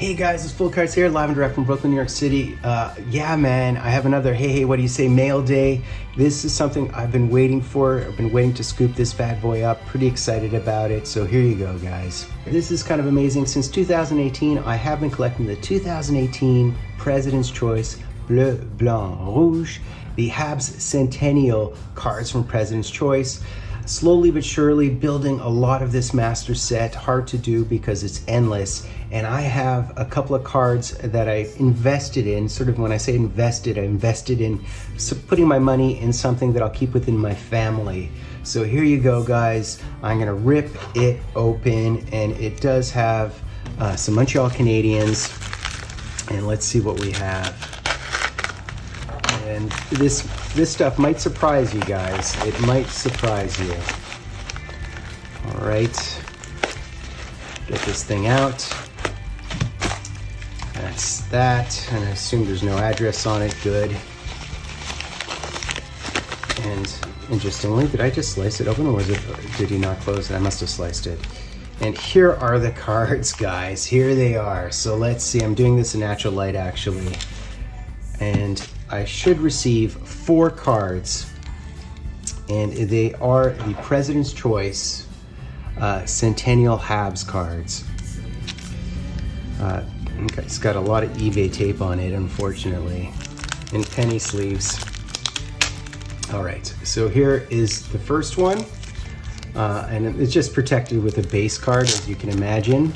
Hey guys, it's Fultoncards here, live and direct from Brooklyn, New York City. Yeah man, I have another hey, what do you say, mail day. This is something I've been waiting for. I've been waiting to scoop this bad boy up. Pretty excited about it, so here you go guys. This is kind of amazing. Since 2018, I have been collecting the 2018 President's Choice Bleu, Blanc, Rouge, the Habs Centennial cards from President's Choice. Slowly but surely building a lot of this master set. Hard to do because it's endless. And I have a couple of cards that I invested in. Sort of when I say invested, I invested in putting my money in something that I'll keep within my family. So here you go guys. I'm gonna rip it open, and it does have some Montreal Canadiens. And let's see what we have. And this stuff might surprise you guys. It might surprise you. All right, get this thing out. That's that, and I assume there's no address on it. Good. And interestingly, did I just slice it open, or was it? Did he not close it? I must have sliced it. And here are the cards, guys. Here they are. So let's see. I'm doing this in natural light, actually, and I should receive 4 cards, and they are the President's Choice Centennial Habs cards. Okay, it's got a lot of eBay tape on it, unfortunately, and penny sleeves. All right, so here is the first one, and it's just protected with a base card, as you can imagine.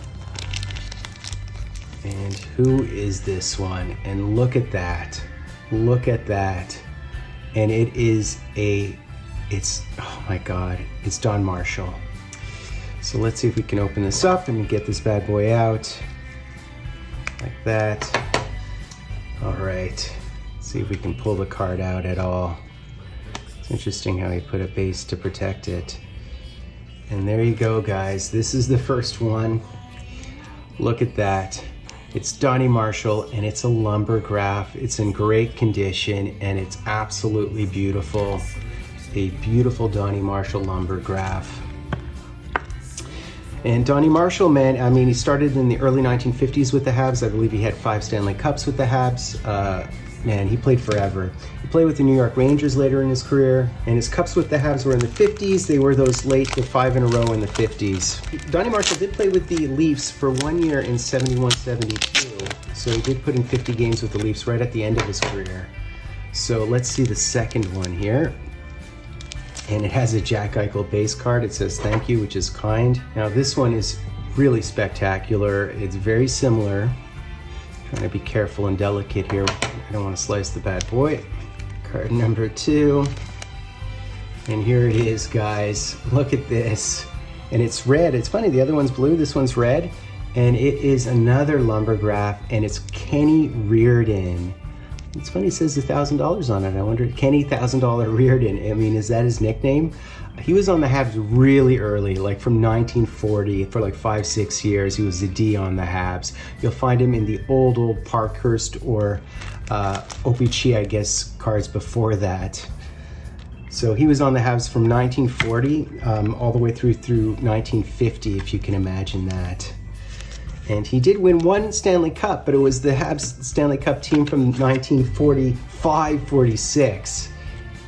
And who is this one? And look at that. Look at that. And it is oh my God, it's Don Marshall. So let's see if we can open this up and get this bad boy out. Like that. All right, let's see if we can pull the card out at all. It's interesting how he put a base to protect it. And there you go, guys. This is the first one. Look at that. It's Donnie Marshall, and it's a lumbergraph. It's in great condition, and it's absolutely beautiful. A beautiful Donnie Marshall lumbergraph. And Donnie Marshall, man, I mean, he started in the early 1950s with the Habs. I believe he had 5 Stanley Cups with the Habs. Man, he played forever. He played with the New York Rangers later in his career, and his cups with the Habs were in the 50s. They were those late, the 5 in a row in the 50s. Donnie Marshall did play with the Leafs for 1 year in 71-72, so he did put in 50 games with the Leafs right at the end of his career. So let's see the second one here. And it has a Jack Eichel base card. It says thank you, which is kind. Now this one is really spectacular. It's very similar. Trying to be careful and delicate here. I don't want to slice the bad boy. Card number 2. And here it is, guys. Look at this. And it's red. It's funny, the other one's blue, this one's red. And it is another lumbergraph, and it's Kenny Reardon. It's funny, it says $1,000 on it. I wonder, Kenny $1,000 Reardon. I mean, is that his nickname? He was on the Habs really early, like from 1940, for like 5-6 years. He was the D on the Habs. You'll find him in the old Parkhurst or OPG, I guess, cards before that. So he was on the Habs from 1940 all the way through 1950, if you can imagine that. And he did win 1 Stanley Cup, but it was the Habs Stanley Cup team from 1945-46.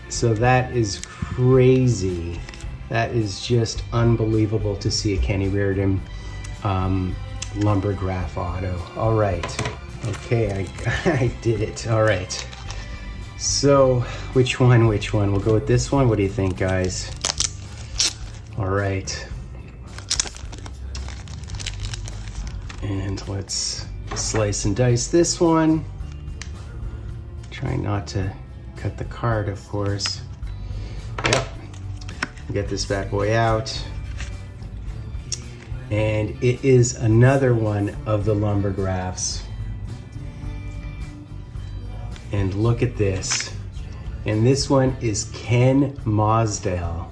So that is crazy. That is just unbelievable to see a Kenny Reardon lumbergraph auto. All right. Okay, I did it. All right. So which one? We'll go with this one. What do you think, guys? All right. And let's slice and dice this one. Try not to cut the card, of course. Yep. Get this bad boy out. And it is another one of the lumbergraphs. And look at this. And this one is Ken Mosdell.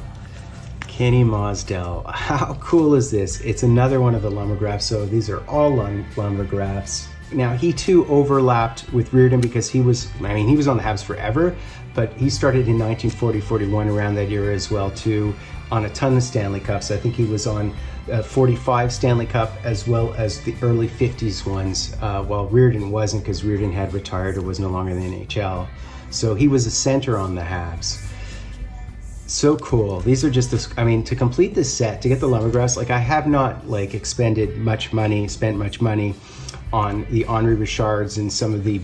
Kenny Mosdell. How cool is this? It's another one of the lumbergraphs. So these are all lumbergraphs. Now he too overlapped with Reardon because he was on the Habs forever, but he started in 1940-41 around that year as well too, on a ton of Stanley Cups. I think he was on 45 Stanley Cup as well as the early 50s ones, while Reardon wasn't, because Reardon had retired or was no longer in the NHL. So he was a center on the Habs. So cool. These are just to complete this set, to get the Lumbergraphs, like I have not spent much money on the Henri Richards and some of the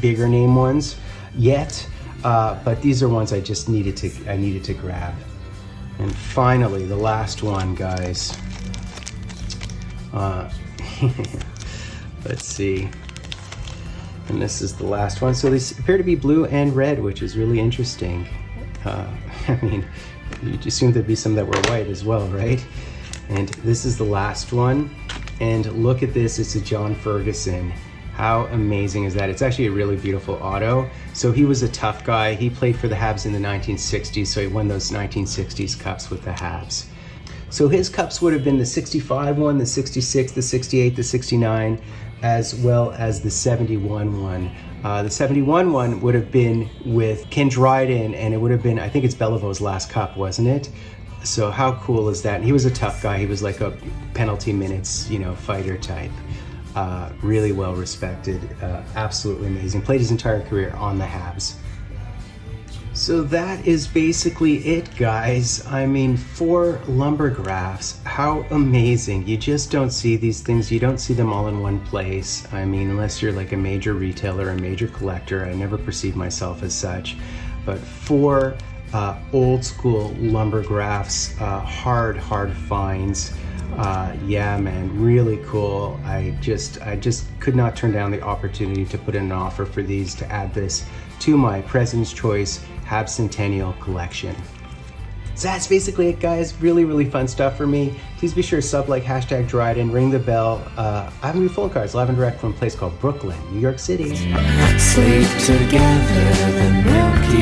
bigger name ones yet, but these are ones I just needed to grab. And finally, the last one, guys. Let's see. And this is the last one. So these appear to be blue and red, which is really interesting. You'd assume there'd be some that were white as well, right? And this is the last one. And look at this, it's a John Ferguson. How amazing is that? It's actually a really beautiful auto. So he was a tough guy. He played for the Habs in the 1960s, so he won those 1960s cups with the Habs. So his cups would have been the 65 one, the 66, the 68, the 69, as well as the 71 one. The 71 one would have been with Ken Dryden, and it would have been, I think it's Beliveau's last cup, wasn't it? So how cool is that? And he was a tough guy. He was like a penalty minutes, fighter type. Really well respected, absolutely amazing. Played his entire career on the Habs. So that is basically it, guys. 4 Lumbergraphs, how amazing. You just don't see these things. You don't see them all in one place. Unless you're like a major retailer, a major collector. I never perceive myself as such. But 4 old school Lumbergraphs, hard finds. Yeah, man, really cool. I just could not turn down the opportunity to put in an offer for these, to add this to my President's Choice Habs Centennial collection. So that's basically it, guys. Really fun stuff for me. Please be sure to sub, like, hashtag Dryden, ring the bell. I have new Fultoncards live and direct from a place called Brooklyn, New York City. Sleep together, the milky